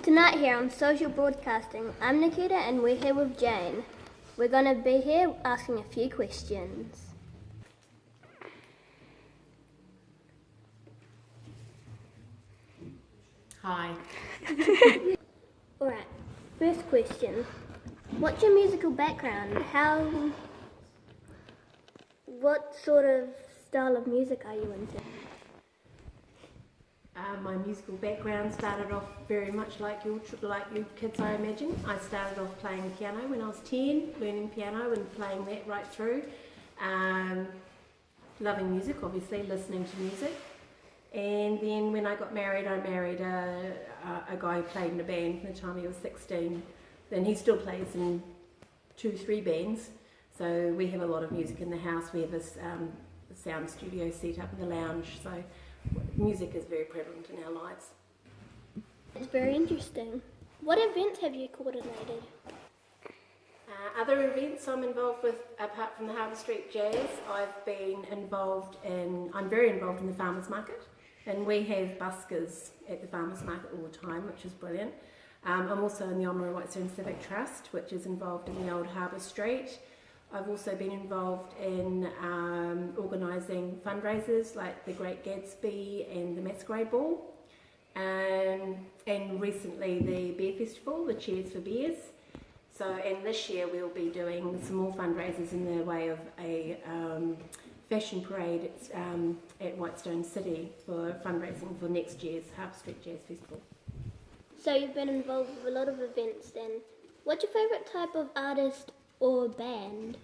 Tonight here on Social Broadcasting, I'm Nikita and we're here with Jane. We're going to be here asking a few questions. Hi. Alright, first question. What's your musical background? What sort of style of music are you into? My musical background started off very much like you kids, I imagine. I started off playing piano when I was 10, learning piano and playing that right through. Loving music, obviously, listening to music. And then when I got married, I married a guy who played in a band from the time he was 16. Then he still plays in 2-3 bands. So we have a lot of music in the house. We have a sound studio set up in the lounge. So music is very prevalent in our lives. It's very interesting. What events have you coordinated? Other events I'm involved with, apart from the Harbour Street Jazz, I'm very involved in the farmers market, and we have buskers at the farmers market all the time, which is brilliant. I'm also in the Oamaru Whitestone Civic Trust, which is involved in the old Harbour Street. I've also been involved in organising fundraisers like the Great Gatsby and the Masquerade Ball, and recently the Beer Festival, the Cheers for Beers. And this year we'll be doing some more fundraisers in the way of a fashion parade at Whitestone City for fundraising for next year's Harbour Street Jazz Festival. So you've been involved with a lot of events then. What's your favourite type of artist or band?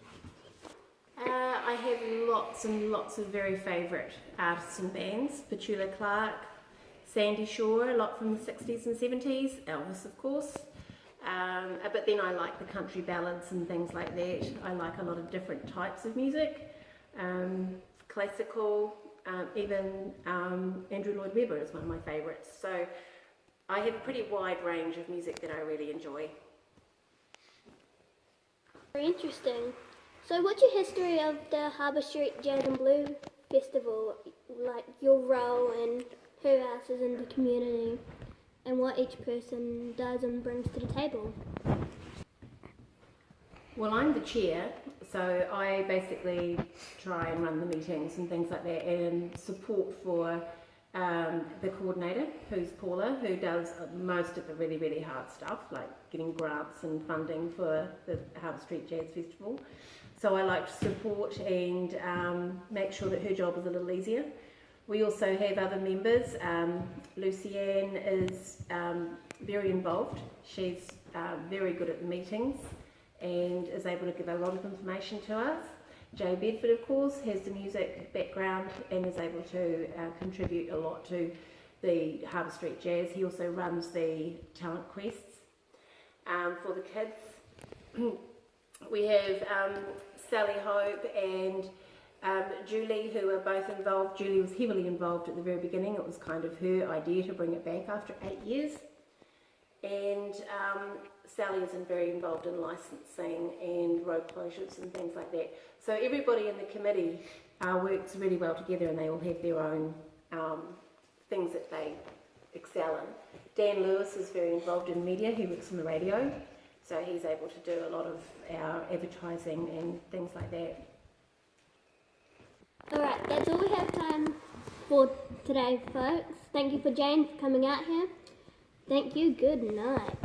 I have lots and lots of very favourite artists and bands. Petula Clark, Sandy Shaw, a lot from the 60s and 70s, Elvis of course. But then I like the country ballads and things like that. I like a lot of different types of music, classical, even Andrew Lloyd Webber is one of my favourites. So I have a pretty wide range of music that I really enjoy. Very interesting. So what's your history of the Harbour Street Jazz and Blues Festival, like your role and who else is in the community, and what each person does and brings to the table? Well, I'm the chair, so I basically try and run the meetings and things like that, and support for the coordinator, who's Paula, who does most of the really, really hard stuff, like getting grants and funding for the Harbour Street Jazz Festival. So I like to support and make sure that her job is a little easier. We also have other members. Lucianne is very involved. She's very good at the meetings and is able to give a lot of information to us. Jay Bedford, of course, has the music background and is able to contribute a lot to the Harbour Street Jazz. He also runs the talent quests for the kids. We have Sally Hope and Julie, who are both involved. Julie was heavily involved at the very beginning. It was kind of her idea to bring it back after 8 years. And Sally is very involved in licensing and road closures and things like that. So everybody in the committee works really well together, and they all have their own things that they excel in. Dan Lewis is very involved in media. He works in the radio, so he's able to do a lot of our advertising and things like that. Alright, that's all we have time for today, folks. Thank you for Jane for coming out here. Thank you, good night.